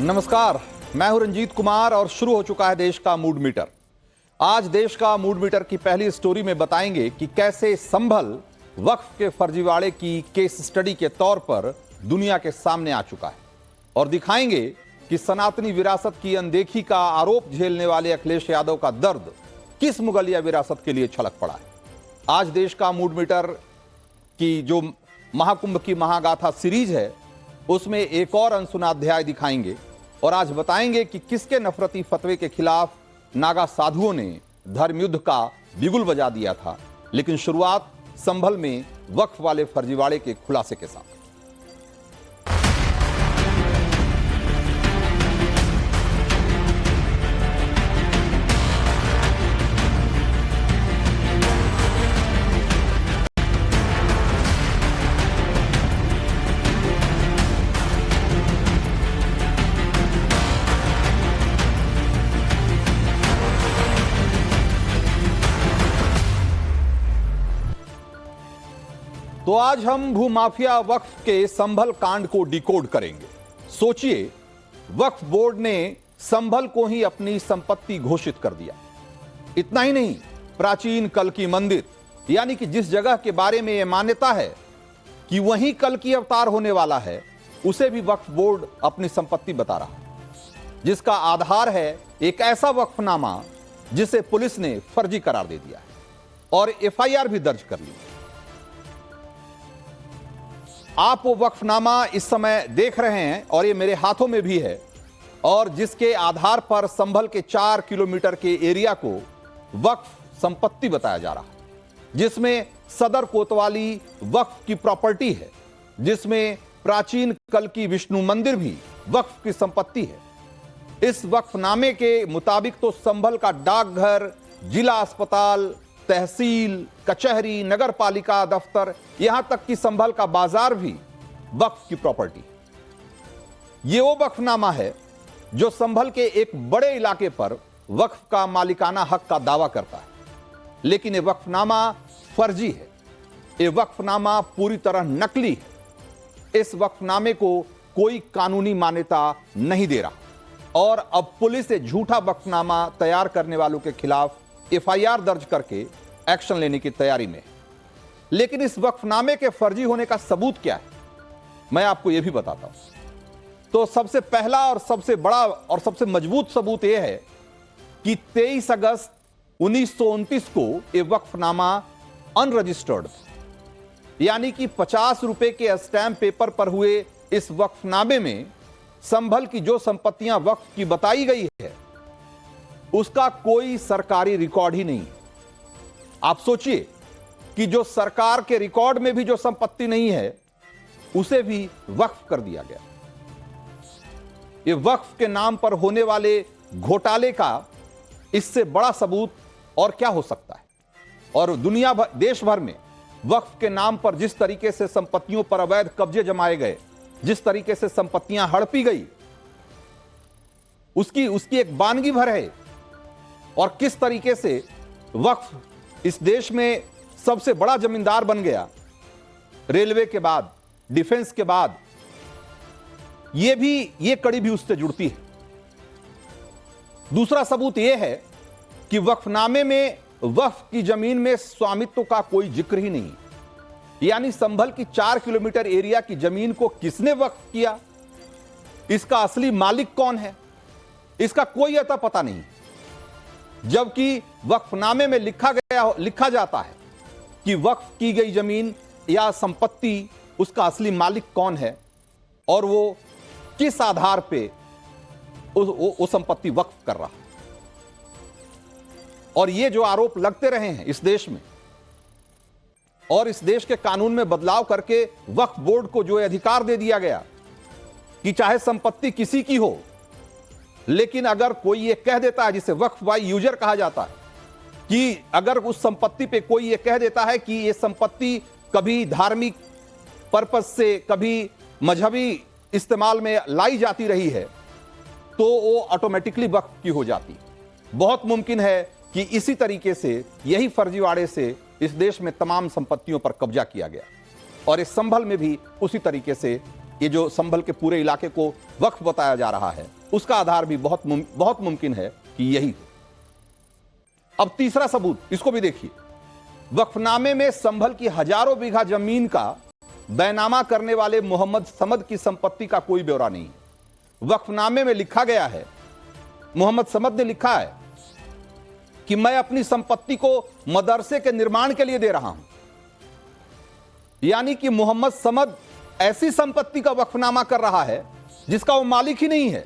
नमस्कार, मैं हूं रंजीत कुमार और शुरू हो चुका है देश का मूड मीटर। आज देश का मूड मीटर की पहली स्टोरी में बताएंगे कि कैसे संभल वक्फ के फर्जीवाड़े की केस स्टडी के तौर पर दुनिया के सामने आ चुका है और दिखाएंगे कि सनातनी विरासत की अनदेखी का आरोप झेलने वाले अखिलेश यादव का दर्द किस मुगलिया विरासत के लिए छलक पड़ा है। आज देश का मूड मीटर की जो महाकुंभ की महागाथा सीरीज है उसमें एक और अनसुना अध्याय दिखाएंगे और आज बताएंगे कि किसके नफरती फतवे के खिलाफ नागा साधुओं ने धर्म युद्ध का बिगुल बजा दिया था। लेकिन शुरुआत संभल में वक्फ वाले फर्जीवाड़े के खुलासे के साथ। तो आज हम भूमाफिया वक्फ के संभल कांड को डिकोड करेंगे। सोचिए, वक्फ बोर्ड ने संभल को ही अपनी संपत्ति घोषित कर दिया। इतना ही नहीं, प्राचीन कल्कि मंदिर यानी कि जिस जगह के बारे में यह मान्यता है कि वहीं कल्कि अवतार होने वाला है, उसे भी वक्फ बोर्ड अपनी संपत्ति बता रहा है, जिसका आधार है एक ऐसा वक्फनामा जिसे पुलिस ने फर्जी करार दे दिया है और एफआईआर भी दर्ज कर ली। आप वो वक्फनामा इस समय देख रहे हैं और ये मेरे हाथों में भी है और जिसके आधार पर संभल के 4 किलोमीटर के एरिया को वक्फ संपत्ति बताया जा रहा है, जिसमें सदर कोतवाली वक्फ की प्रॉपर्टी है, जिसमें प्राचीन कल्कि विष्णु मंदिर भी वक्फ की संपत्ति है। इस वक्फनामे के मुताबिक तो संभल का डाकघर, जिला अस्पताल, तहसील, कचहरी, नगर पालिका दफ्तर, यहां तक कि संभल का बाजार भी वक्फ की प्रॉपर्टी। यह वो वक्फनामा है जो संभल के एक बड़े इलाके पर वक्फ का मालिकाना हक का दावा करता है, लेकिन यह वक्फनामा फर्जी है। यह वक्फनामा पूरी तरह नकली है। इस वक्फनामे को कोई कानूनी मान्यता नहीं दे रहा और अब पुलिस झूठा वक्फनामा तैयार करने वालों के खिलाफ एफआईआर दर्ज करके एक्शन लेने की तैयारी में है। लेकिन इस वक्फनामे के फर्जी होने का सबूत क्या है, मैं आपको यह भी बताता हूं। तो सबसे पहला और सबसे बड़ा और सबसे मजबूत सबूत यह है कि 23 अगस्त 1929 को यह वक्फनामा अनरजिस्टर्ड था, यानी कि 50 रुपए के स्टैंप पेपर पर हुए इस वक्फनामे में संभल की जो संपत्तियां वक्फ की बताई गई है उसका कोई सरकारी रिकॉर्ड ही नहीं है। आप सोचिए कि जो सरकार के रिकॉर्ड में भी जो संपत्ति नहीं है उसे भी वक्फ कर दिया गया। ये वक्फ के नाम पर होने वाले घोटाले का इससे बड़ा सबूत और क्या हो सकता है। और दुनिया भर, देश भर में वक्फ के नाम पर जिस तरीके से संपत्तियों पर अवैध कब्जे जमाए गए, जिस तरीके से संपत्तियां हड़पी गई, उसकी एक वानगी भर है। और किस तरीके से वक्फ इस देश में सबसे बड़ा जमींदार बन गया, रेलवे के बाद, डिफेंस के बाद, ये कड़ी भी उससे जुड़ती है। दूसरा सबूत यह है कि वक्फनामे में वक्फ की जमीन में स्वामित्व का कोई जिक्र ही नहीं, यानी संभल की 4 किलोमीटर एरिया की जमीन को किसने वक्फ किया, इसका असली मालिक कौन है, इसका कोई अता पता नहीं। जबकि वक्फनामे में लिखा जाता है कि वक्फ की गई जमीन या संपत्ति, उसका असली मालिक कौन है और वो किस आधार पे उस संपत्ति वक्फ कर रहा है। और ये जो आरोप लगते रहे हैं इस देश में, और इस देश के कानून में बदलाव करके वक्फ बोर्ड को जो अधिकार दे दिया गया कि चाहे संपत्ति किसी की हो, लेकिन अगर कोई ये कह देता है, जिसे वक्फ बाय यूजर कहा जाता है, कि अगर उस संपत्ति पे कोई ये कह देता है कि ये संपत्ति कभी धार्मिक पर्पस से, कभी मजहबी इस्तेमाल में लाई जाती रही है, तो वो ऑटोमेटिकली वक्फ की हो जाती। बहुत मुमकिन है कि इसी तरीके से, यही फर्जीवाड़े से इस देश में तमाम संपत्तियों पर कब्जा किया गया और इस संभल में भी उसी तरीके से ये जो संभल के पूरे इलाके को वक्फ बताया जा रहा है, उसका आधार भी बहुत मुमकिन है कि यही हो। अब तीसरा सबूत, इसको भी देखिए। वक्फनामे में संभल की हजारों बीघा जमीन का बैनामा करने वाले मोहम्मद समद की संपत्ति का कोई ब्यौरा नहीं है। वक्फनामे में लिखा गया है, मोहम्मद समद ने लिखा है कि मैं अपनी संपत्ति को मदरसे के निर्माण के लिए दे रहा हूं। यानी कि मोहम्मद समद ऐसी संपत्ति का वक्फनामा कर रहा है जिसका वो मालिक ही नहीं है।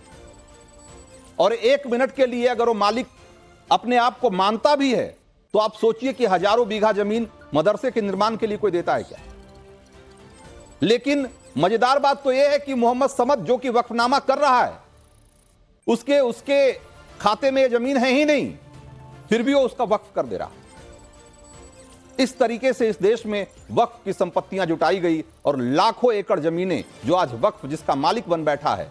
और एक मिनट के लिए अगर वो मालिक अपने आप को मानता भी है तो आप सोचिए कि हजारों बीघा जमीन मदरसे के निर्माण के लिए कोई देता है क्या। लेकिन मजेदार बात तो यह है कि मोहम्मद समद जो कि वक्फनामा कर रहा है, उसके खाते में यह जमीन है ही नहीं, फिर भी वो उसका वक्फ कर दे रहा है। इस तरीके से इस देश में वक्फ की संपत्तियां जुटाई गई और लाखों एकड़ जमीनें जो आज वक्फ जिसका मालिक बन बैठा है,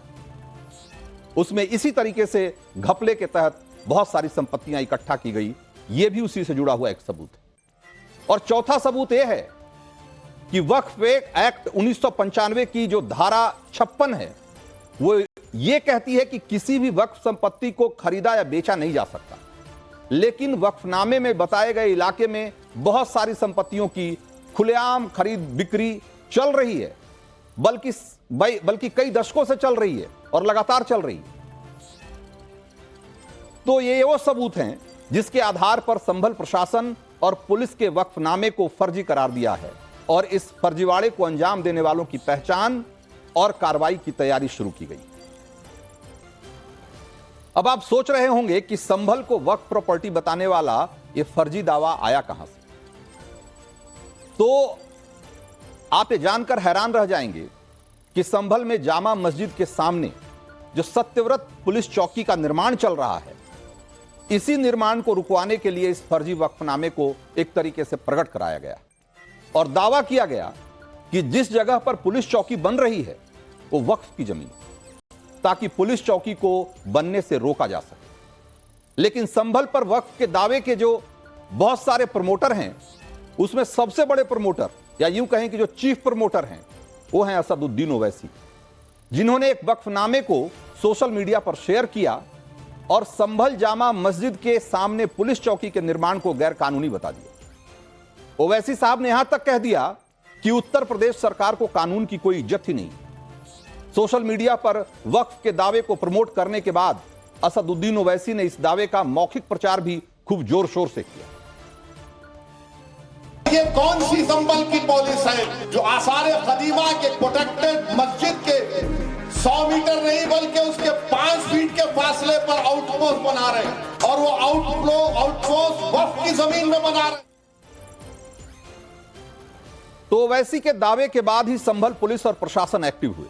उसमें इसी तरीके से घपले के तहत बहुत सारी संपत्तियां इकट्ठा की गई। यह भी उसी से जुड़ा हुआ एक सबूत है। और चौथा सबूत यह है कि वक्फ एक्ट 1995 की जो धारा 56 है, वो ये कहती है कि किसी भी वक्फ संपत्ति को खरीदा या बेचा नहीं जा सकता। लेकिन वक्फनामे में बताए गए इलाके में बहुत सारी संपत्तियों की खुलेआम खरीद बिक्री चल रही है, बल्कि कई दशकों से चल रही है और लगातार चल रही है। तो ये वो सबूत हैं जिसके आधार पर संभल प्रशासन और पुलिस के वक्फनामे को फर्जी करार दिया है और इस फर्जीवाड़े को अंजाम देने वालों की पहचान और कार्रवाई की तैयारी शुरू की गई। अब आप सोच रहे होंगे कि संभल को वक्फ प्रॉपर्टी बताने वाला यह फर्जी दावा आया कहां से। तो आप ये जानकर हैरान रह जाएंगे कि संभल में जामा मस्जिद के सामने जो सत्यव्रत पुलिस चौकी का निर्माण चल रहा है, इसी निर्माण को रुकवाने के लिए इस फर्जी वक्फनामे को एक तरीके से प्रकट कराया गया और दावा किया गया कि जिस जगह पर पुलिस चौकी बन रही है वो वक्फ की जमीन, ताकि पुलिस चौकी को बनने से रोका जा सके। लेकिन संभल पर वक्फ के दावे के जो बहुत सारे प्रमोटर हैं, उसमें सबसे बड़े प्रमोटर या यूं कहें कि जो चीफ प्रमोटर हैं, वो हैं असदुद्दीन ओवैसी, जिन्होंने एक वक्फनामे को सोशल मीडिया पर शेयर किया और संभल जामा मस्जिद के सामने पुलिस चौकी के निर्माण को गैर कानूनी बता दिया। ओवैसी साहब ने यहां तक कह दिया कि उत्तर प्रदेश सरकार को कानून की कोई इज्जत ही नहीं। सोशल मीडिया पर वक्फ के दावे को प्रमोट करने के बाद असदुद्दीन ओवैसी ने इस दावे का मौखिक प्रचार भी खूब जोर शोर से किया। ये कौन सी संभल की पॉलिस है जो आसारे कदीमा के प्रोटेक्टेड मस्जिद के 100 मीटर नहीं बल्कि उसके 5 फीट के फासले पर आउटपोस्ट बना रहे हैं और वो आउटपोस्ट वक्फ की जमीन में बना रहे हैं। तो ओवैसी के दावे के बाद ही संभल पुलिस और प्रशासन एक्टिव हुए।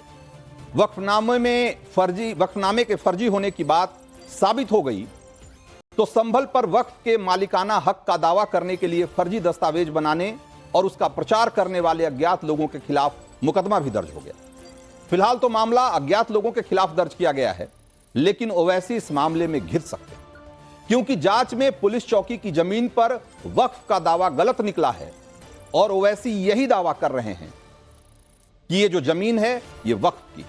वक्फनामे के फर्जी होने की बात साबित हो गई तो संभल पर वक्फ के मालिकाना हक का दावा करने के लिए फर्जी दस्तावेज बनाने और उसका प्रचार करने वाले अज्ञात लोगों के खिलाफ मुकदमा भी दर्ज हो गया। फिलहाल तो मामला अज्ञात लोगों के खिलाफ दर्ज किया गया है, लेकिन ओवैसी इस मामले में घिर सकते हैं क्योंकि जांच में पुलिस चौकी की जमीन पर वक्फ का दावा गलत निकला है और ओवैसी यही दावा कर रहे हैं कि ये जो जमीन है ये वक्फ की।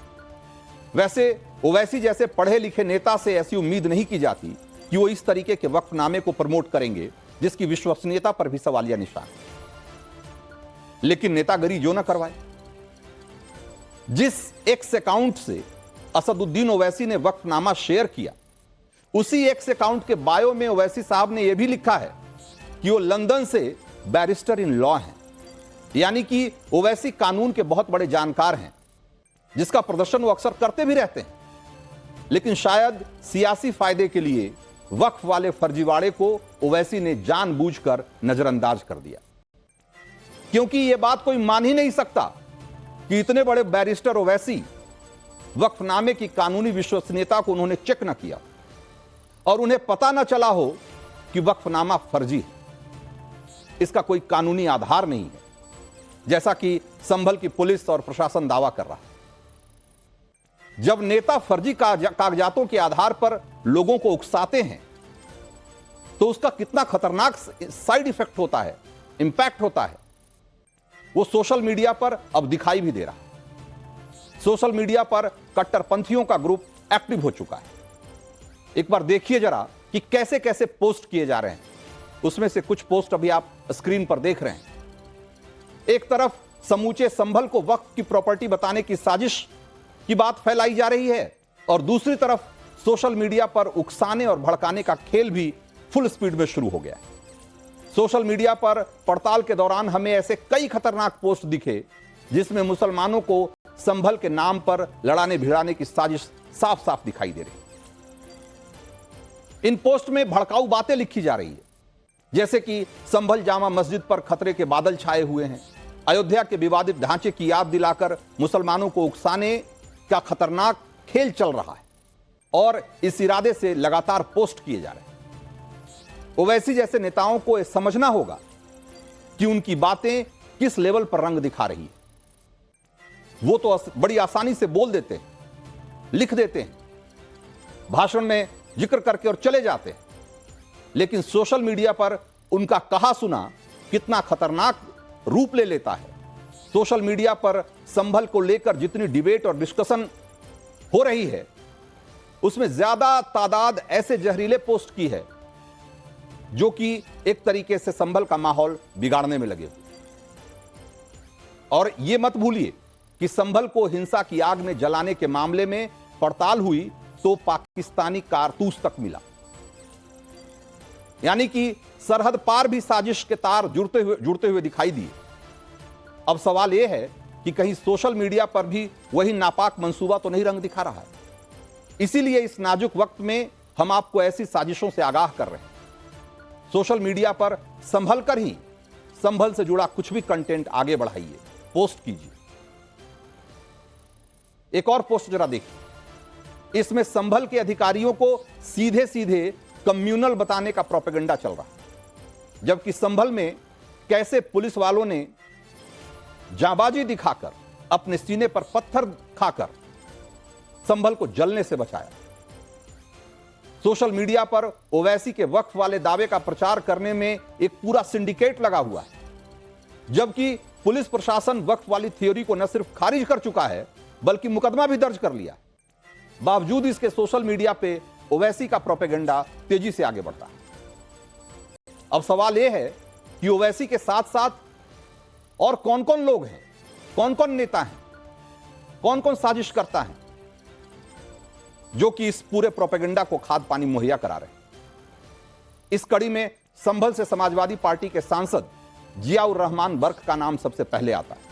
वैसे ओवैसी जैसे पढ़े लिखे नेता से ऐसी उम्मीद नहीं की जाती कि वो इस तरीके के वक्फनामे को प्रमोट करेंगे जिसकी विश्वसनीयता पर भी सवालिया निशान। लेकिन नेतागिरी जो ना करवाए। जिस एक्स अकाउंट से असदुद्दीन ओवैसी ने वक्फनामा शेयर किया, उसी एक्स अकाउंट के बायो में ओवैसी साहब ने यह भी लिखा है कि वो लंदन से बैरिस्टर इन लॉ हैं, यानी कि ओवैसी कानून के बहुत बड़े जानकार हैं, जिसका प्रदर्शन वो अक्सर करते भी रहते हैं। लेकिन शायद सियासी फायदे के लिए वक्फ वाले फर्जीवाड़े को ओवैसी ने जानबूझकर नजरअंदाज कर दिया, क्योंकि यह बात कोई मान ही नहीं सकता कि इतने बड़े बैरिस्टर ओवैसी वक्फनामे की कानूनी विश्वसनीयता को उन्होंने चेक न किया और उन्हें पता न चला हो कि वक्फनामा फर्जी है। इसका कोई कानूनी आधार नहीं है, जैसा कि संभल की पुलिस और प्रशासन दावा कर रहा है। जब नेता फर्जी कागजातों के आधार पर लोगों को उकसाते हैं तो उसका कितना खतरनाक साइड इफेक्ट होता है, इंपैक्ट होता है, वो सोशल मीडिया पर अब दिखाई भी दे रहा है। सोशल मीडिया पर कट्टरपंथियों का ग्रुप एक्टिव हो चुका है। एक बार देखिए जरा कि कैसे कैसे पोस्ट किए जा रहे हैं। उसमें से कुछ पोस्ट अभी आप स्क्रीन पर देख रहे हैं। एक तरफ समूचे संभल को वक्फ की प्रॉपर्टी बताने की साजिश की बात फैलाई जा रही है और दूसरी तरफ सोशल मीडिया पर उकसाने और भड़काने का खेल भी फुल स्पीड में शुरू हो गया है। सोशल मीडिया पर पड़ताल के दौरान हमें ऐसे कई खतरनाक पोस्ट दिखे जिसमें मुसलमानों को संभल के नाम पर लड़ाने भिड़ाने की साजिश साफ साफ दिखाई दे रही। इन पोस्ट में भड़काऊ बातें लिखी जा रही है, जैसे कि संभल जामा मस्जिद पर खतरे के बादल छाए हुए हैं, अयोध्या के विवादित ढांचे की याद दिलाकर मुसलमानों को उकसाने का खतरनाक खेल चल रहा है और इस इरादे से लगातार पोस्ट किए जा रहे हैं। ओवैसी जैसे नेताओं को यह समझना होगा कि उनकी बातें किस लेवल पर रंग दिखा रही है। वो तो बड़ी आसानी से बोल देते हैं, लिख देते हैं, भाषण में जिक्र करके और चले जाते हैं, लेकिन सोशल मीडिया पर उनका कहा सुना कितना खतरनाक रूप ले लेता है। सोशल मीडिया पर संभल को लेकर जितनी डिबेट और डिस्कशन हो रही है, उसमें ज्यादा तादाद ऐसे जहरीले पोस्ट की है जो कि एक तरीके से संभल का माहौल बिगाड़ने में लगे हुए। और यह मत भूलिए कि संभल को हिंसा की आग में जलाने के मामले में पड़ताल हुई तो पाकिस्तानी कारतूस तक मिला, यानी कि सरहद पार भी साजिश के तार जुड़ते हुए दिखाई दिए। अब सवाल यह है कि कहीं सोशल मीडिया पर भी वही नापाक मंसूबा तो नहीं रंग दिखा रहा है। इसीलिए इस नाजुक वक्त में हम आपको ऐसी साजिशों से आगाह कर रहे हैं। सोशल मीडिया पर संभल कर ही संभल से जुड़ा कुछ भी कंटेंट आगे बढ़ाइए, पोस्ट कीजिए। एक और पोस्ट जरा देखिए। इसमें संभल के अधिकारियों को सीधे सीधे कम्युनल बताने का प्रोपेगेंडा चल रहा है, जबकि संभल में कैसे पुलिस वालों ने जांबाजी दिखाकर अपने सीने पर पत्थर खाकर संभल को जलने से बचाया। सोशल मीडिया पर ओवैसी के वक्फ वाले दावे का प्रचार करने में एक पूरा सिंडिकेट लगा हुआ है, जबकि पुलिस प्रशासन वक्फ वाली थ्योरी को न सिर्फ खारिज कर चुका है बल्कि मुकदमा भी दर्ज कर लिया। बावजूद इसके सोशल मीडिया पे ओवैसी का प्रोपेगेंडा तेजी से आगे बढ़ता है। अब सवाल यह है कि ओवैसी के साथ साथ और कौन कौन लोग हैं, कौन कौन नेता हैं, कौन कौन साजिश करता है जो कि इस पूरे प्रोपेगेंडा को खाद पानी मुहैया करा रहे हैं। इस कड़ी में संभल से समाजवादी पार्टी के सांसद जियाउर रहमान बर्क का नाम सबसे पहले आता है।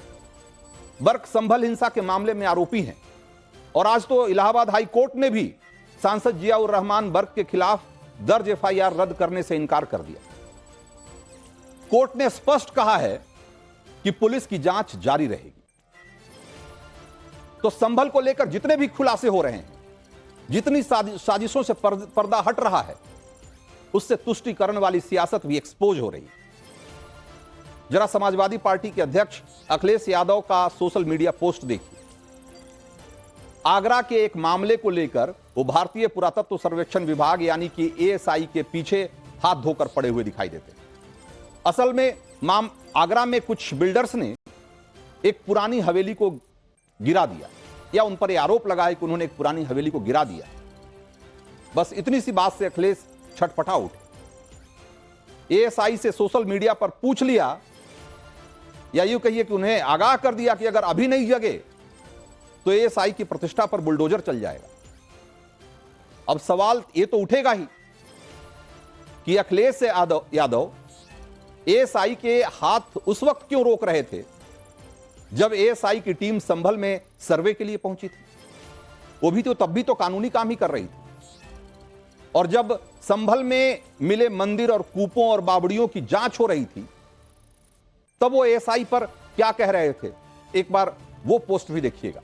बर्क संभल हिंसा के मामले में आरोपी हैं और आज तो इलाहाबाद हाई कोर्ट ने भी सांसद जियाउर रहमान बर्क के खिलाफ दर्ज एफआईआर रद्द करने से इनकार कर दिया। कोर्ट ने स्पष्ट कहा है कि पुलिस की जांच जारी रहेगी। तो संभल को लेकर जितने भी खुलासे हो रहे हैं, जितनी साजिशों से पर्दा हट रहा है, उससे तुष्टिकरण वाली सियासत भी एक्सपोज हो रही है। जरा समाजवादी पार्टी के अध्यक्ष अखिलेश यादव का सोशल मीडिया पोस्ट देखिए। आगरा के एक मामले को लेकर वो भारतीय पुरातत्व सर्वेक्षण विभाग यानी कि एएसआई के पीछे हाथ धोकर पड़े हुए दिखाई देते। असल में आगरा में कुछ बिल्डर्स ने एक पुरानी हवेली को गिरा दिया, या उन पर यह आरोप लगा है कि उन्होंने एक पुरानी हवेली को गिरा दिया। बस इतनी सी बात से अखिलेश छटपटा उठे। एएसआई से सोशल मीडिया पर पूछ लिया, या यूं कहिए कि उन्हें आगाह कर दिया कि अगर अभी नहीं जगे तो एएसआई की प्रतिष्ठा पर बुलडोजर चल जाएगा। अब सवाल यह तो उठेगा ही कि अखिलेश यादव एएसआई के हाथ उस वक्त क्यों रोक रहे थे जब एएसआई की टीम संभल में सर्वे के लिए पहुंची थी। वो भी तो तब भी तो कानूनी काम ही कर रही थी। और जब संभल में मिले मंदिर और कूपों और बावड़ियों की जांच हो रही थी, तब वो एएसआई पर क्या कह रहे थे, एक बार वो पोस्ट भी देखिएगा।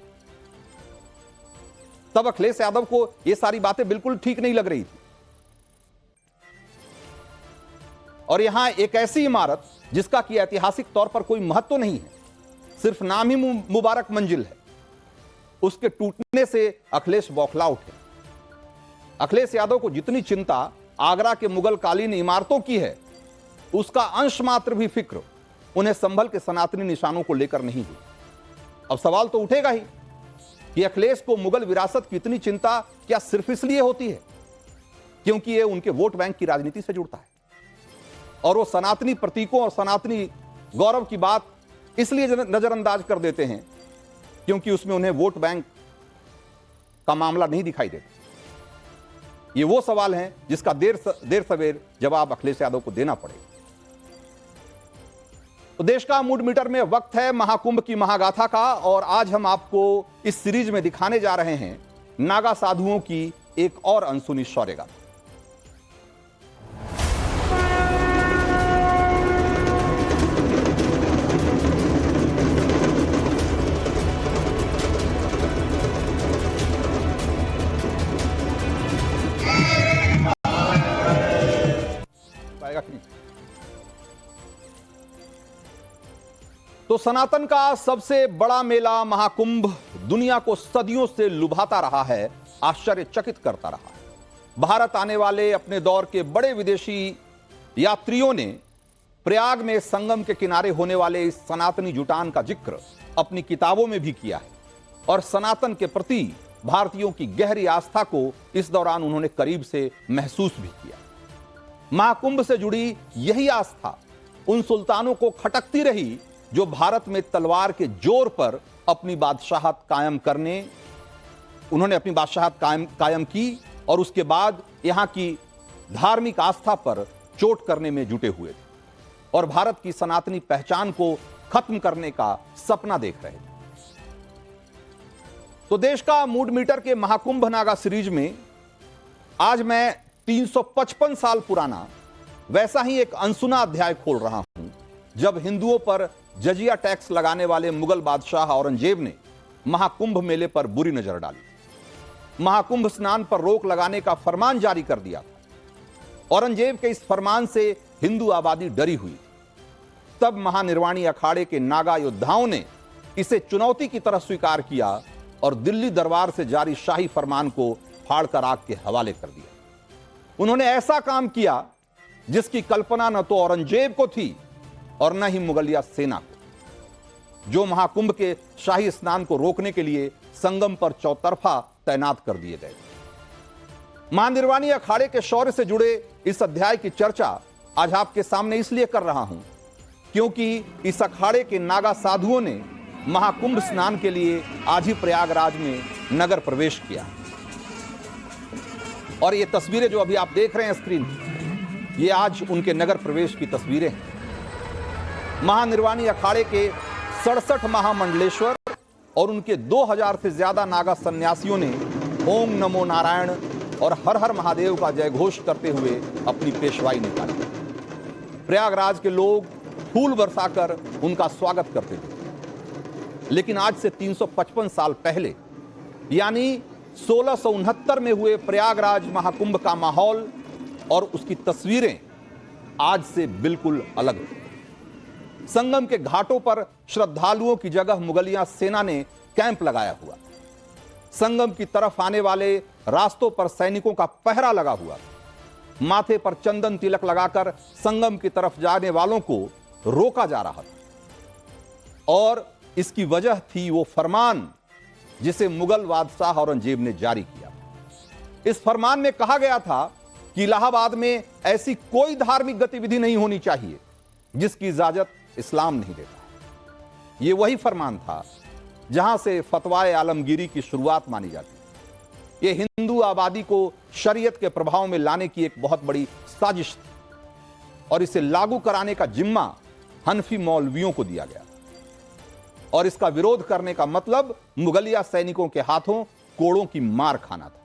तब अखिलेश यादव को ये सारी बातें बिल्कुल ठीक नहीं लग रही थी। और यहां एक ऐसी इमारत जिसका कि ऐतिहासिक तौर पर कोई महत्व नहीं है, सिर्फ नाम ही मुबारक मंजिल है, उसके टूटने से अखिलेश बौखला उठे। अखिलेश यादव को जितनी चिंता आगरा के मुगल कालीन इमारतों की है, उसका अंश मात्र भी फिक्र उन्हें संभल के सनातनी निशानों को लेकर नहीं हुई। अब सवाल तो उठेगा ही कि अखिलेश को मुगल विरासत की इतनी चिंता क्या सिर्फ इसलिए होती है क्योंकि यह उनके वोट बैंक की राजनीति से जुड़ता है, और वो सनातनी प्रतीकों और सनातनी गौरव की बात इसलिए नजरअंदाज कर देते हैं क्योंकि उसमें उन्हें वोट बैंक का मामला नहीं दिखाई देता। ये वो सवाल हैं जिसका देर सवेर जवाब अखिलेश यादव को देना पड़ेगा। तो देश का मूड मीटर में वक्त है महाकुंभ की महागाथा का, और आज हम आपको इस सीरीज में दिखाने जा रहे हैं नागा साधुओं की एक और अनसुनी शौर्यगाथा। तो सनातन का सबसे बड़ा मेला महाकुंभ दुनिया को सदियों से लुभाता रहा है, आश्चर्यचकित करता रहा है। भारत आने वाले अपने दौर के बड़े विदेशी यात्रियों ने प्रयाग में संगम के किनारे होने वाले इस सनातनी जुटान का जिक्र अपनी किताबों में भी किया है, और सनातन के प्रति भारतीयों की गहरी आस्था को इस दौरान उन्होंने करीब से महसूस भी किया। महाकुंभ से जुड़ी यही आस्था उन सुल्तानों को खटकती रही जो भारत में तलवार के जोर पर अपनी बादशाहत कायम की, और उसके बाद यहां की धार्मिक आस्था पर चोट करने में जुटे हुए थे और भारत की सनातनी पहचान को खत्म करने का सपना देख रहे थे। तो देश का मूड मीटर के महाकुंभ नागा सीरीज में आज मैं 355 साल पुराना वैसा ही एक अनसुना अध्याय खोल रहा हूं, जब हिंदुओं पर जजिया टैक्स लगाने वाले मुगल बादशाह औरंगजेब ने महाकुंभ मेले पर बुरी नजर डाली। महाकुंभ स्नान पर रोक लगाने का फरमान जारी कर दिया था। औरंगजेब के इस फरमान से हिंदू आबादी डरी हुई थी। तब महानिर्वाणी अखाड़े के नागा योद्धाओं ने इसे चुनौती की तरह स्वीकार किया और दिल्ली दरबार से जारी शाही फरमान को फाड़कर आग के हवाले कर दिया। उन्होंने ऐसा काम किया जिसकी कल्पना न तो औरंगजेब को थी और न ही मुगलिया सेना को, जो महाकुंभ के शाही स्नान को रोकने के लिए संगम पर चौतरफा तैनात कर दिए गए। महानिर्वाणी अखाड़े के शौर्य से जुड़े इस अध्याय की चर्चा आज आपके सामने इसलिए कर रहा हूं क्योंकि इस अखाड़े के नागा साधुओं ने महाकुंभ स्नान के लिए आज ही प्रयागराज में नगर प्रवेश किया। और ये तस्वीरें जो अभी आप देख रहे हैं स्क्रीन पर, ये आज उनके नगर प्रवेश की तस्वीरें हैं। महानिर्वाणी अखाड़े के 67 महामंडलेश्वर और उनके 2000 से ज्यादा नागा सन्यासियों ने ओम नमो नारायण और हर हर महादेव का जय घोष करते हुए अपनी पेशवाई निकाली। प्रयागराज के लोग फूल बरसाकर उनका स्वागत करते थे। लेकिन आज से 355 साल पहले यानी 1669 में हुए प्रयागराज महाकुंभ का माहौल और उसकी तस्वीरें आज से बिल्कुल अलग थी। संगम के घाटों पर श्रद्धालुओं की जगह मुगलिया सेना ने कैंप लगाया हुआ। संगम की तरफ आने वाले रास्तों पर सैनिकों का पहरा लगा हुआ। माथे पर चंदन तिलक लगाकर संगम की तरफ जाने वालों को रोका जा रहा था, और इसकी वजह थी वो फरमान जिसे मुगल बादशाह औरंगजेब ने जारी किया। इस फरमान में कहा गया था कि इलाहाबाद में ऐसी कोई धार्मिक गतिविधि नहीं होनी चाहिए जिसकी इजाजत इस्लाम नहीं देता। यह वही फरमान था जहां से फतवाए आलमगीरी की शुरुआत मानी जाती। यह हिंदू आबादी को शरीयत के प्रभाव में लाने की एक बहुत बड़ी साजिश थी, और इसे लागू कराने का जिम्मा हनफी मौलवियों को दिया गया, और इसका विरोध करने का मतलब मुगलिया सैनिकों के हाथों कोड़ों की मार खाना था।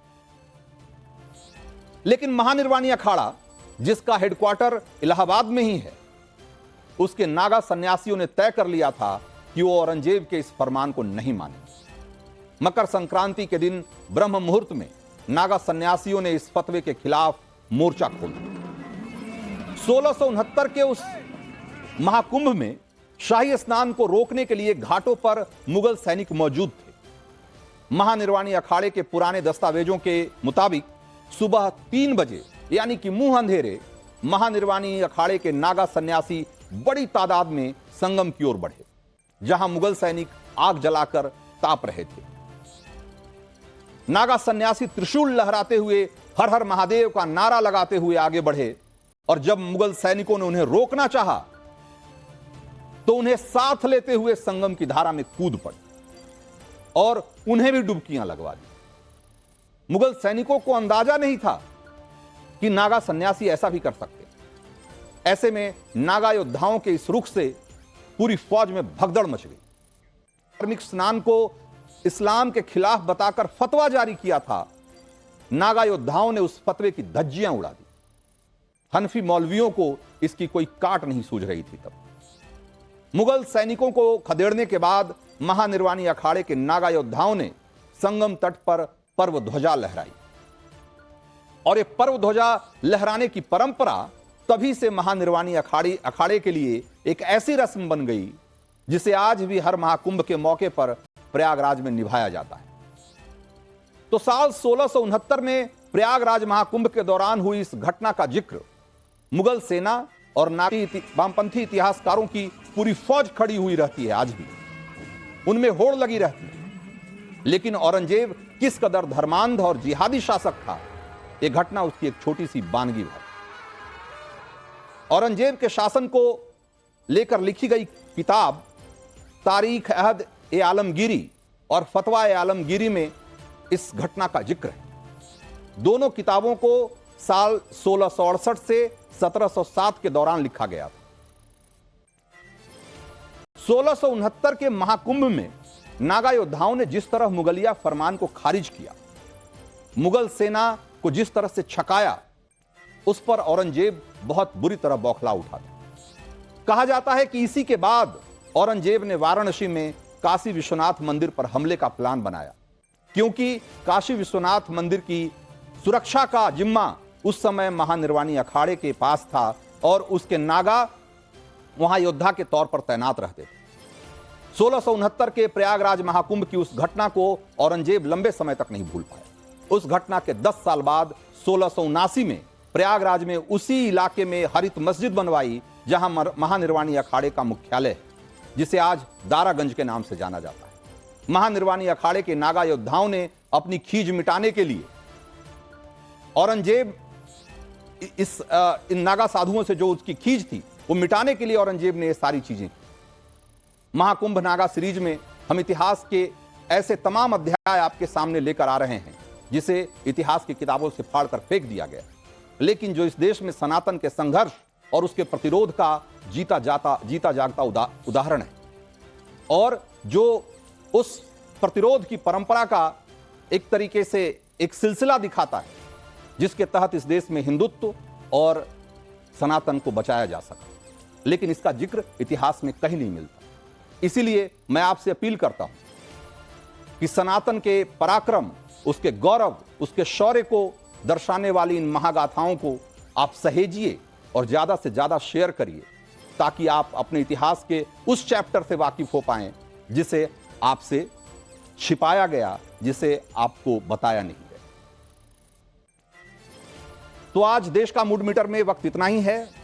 लेकिन महानिर्वाणी अखाड़ा, जिसका हेडक्वार्टर इलाहाबाद में ही है, उसके नागा सन्यासियों ने तय कर लिया था कि वो औरंगजेब के इस फरमान को नहीं मानेंगे। मकर संक्रांति के दिन ब्रह्म मुहूर्त में नागा सन्यासियों ने इस फतवे के खिलाफ मोर्चा खोला। 1669 के उस महाकुंभ में शाही स्नान को रोकने के लिए घाटों पर मुगल सैनिक मौजूद थे। महानिर्वाणी अखाड़े के पुराने दस्तावेजों के मुताबिक सुबह 3 बजे यानी कि मुंह अंधेरे महानिर्वाणी अखाड़े के नागा सन्यासी बड़ी तादाद में संगम की ओर बढ़े, जहां मुगल सैनिक आग जलाकर ताप रहे थे। नागा सन्यासी त्रिशूल लहराते हुए हर हर महादेव का नारा लगाते हुए आगे बढ़े, और जब मुगल सैनिकों ने उन्हें रोकना चाहा तो उन्हें साथ लेते हुए संगम की धारा में कूद पड़े और उन्हें भी डुबकियां लगवा दी। मुगल सैनिकों को अंदाजा नहीं था कि नागा सन्यासी ऐसा भी कर सकते। ऐसे में नागा योद्धाओं के इस रुख से पूरी फौज में भगदड़ मच गई। धार्मिक स्नान को इस्लाम के खिलाफ बताकर फतवा जारी किया था। नागा योद्धाओं ने उस फतवे की धज्जियां उड़ा दी। हनफी मौलवियों को इसकी कोई काट नहीं सूझ रही थी। तब मुगल सैनिकों को खदेड़ने के बाद महानिर्वाणी अखाड़े के नागा योद्धाओं ने संगम तट पर पर्व ध्वजा लहराई, और यह पर्व ध्वजा लहराने की परंपरा तभी से महानिर्वाणी अखाड़े के लिए एक ऐसी रस्म बन गई जिसे आज भी हर महाकुंभ के मौके पर प्रयागराज में निभाया जाता है। तो साल 1669 में प्रयागराज महाकुंभ के दौरान हुई इस घटना का जिक्र मुगल सेना और नागी वामपंथी इतिहासकारों की पूरी फौज खड़ी हुई रहती है। आज भी उनमें होड़ लगी रहती है। लेकिन औरंगजेब किस कदर धर्मांध और जिहादी शासक था, यह घटना उसकी एक छोटी सी बानगी है। औरंगजेब के शासन को लेकर लिखी गई किताब तारीख अहद ए आलमगीरी और फतवा ए आलमगीरी में इस घटना का जिक्र है। दोनों किताबों को साल 1668 से 1707 के दौरान लिखा गया था। 1669 के महाकुंभ में नागा योद्धाओं ने जिस तरह मुगलिया फरमान को खारिज किया, मुगल सेना को जिस तरह से छकाया, उस पर औरंगजेब बहुत बुरी तरह बौखला उठा था। कहा जाता है कि इसी के बाद औरंगजेब ने वाराणसी में काशी विश्वनाथ मंदिर पर हमले का प्लान बनाया, क्योंकि काशी विश्वनाथ मंदिर की सुरक्षा का जिम्मा उस समय महानिर्वाणी अखाड़े के पास था और उसके नागा वहां योद्धा के तौर पर तैनात रहते थे। 1669 के प्रयागराज महाकुंभ की उस घटना को औरंगजेब लंबे समय तक नहीं भूल पाए। उस घटना के 10 साल बाद 1679 में प्रयागराज में उसी इलाके में हरित मस्जिद बनवाई जहां महानिर्वाणी अखाड़े का मुख्यालय है, जिसे आज दारागंज के नाम से जाना जाता है। महानिर्वाणी अखाड़े के नागा योद्धाओं ने अपनी खीज मिटाने के लिए औरंगजेब इन नागा साधुओं से जो उसकी खीज थी वो मिटाने के लिए औरंगजेब ने ये सारी चीजें। महाकुंभ नागा सीरीज में हम इतिहास के ऐसे तमाम अध्याय आपके सामने लेकर आ रहे हैं जिसे इतिहास की किताबों से फाड़कर फेंक दिया गया, लेकिन जो इस देश में सनातन के संघर्ष और उसके प्रतिरोध का जीता जागता उदाहरण है, और जो उस प्रतिरोध की परंपरा का एक तरीके से एक सिलसिला दिखाता है जिसके तहत इस देश में हिंदुत्व और सनातन को बचाया जा सका। लेकिन इसका जिक्र इतिहास में कहीं नहीं मिलता। इसीलिए मैं आपसे अपील करता हूं कि सनातन के पराक्रम, उसके गौरव, उसके शौर्य को दर्शाने वाली इन महागाथाओं को आप सहेजिए और ज्यादा से ज्यादा शेयर करिए, ताकि आप अपने इतिहास के उस चैप्टर से वाकिफ हो पाएं जिसे आपसे छिपाया गया, जिसे आपको बताया नहीं गया। तो आज देश का मूड मीटर में वक्त इतना ही है।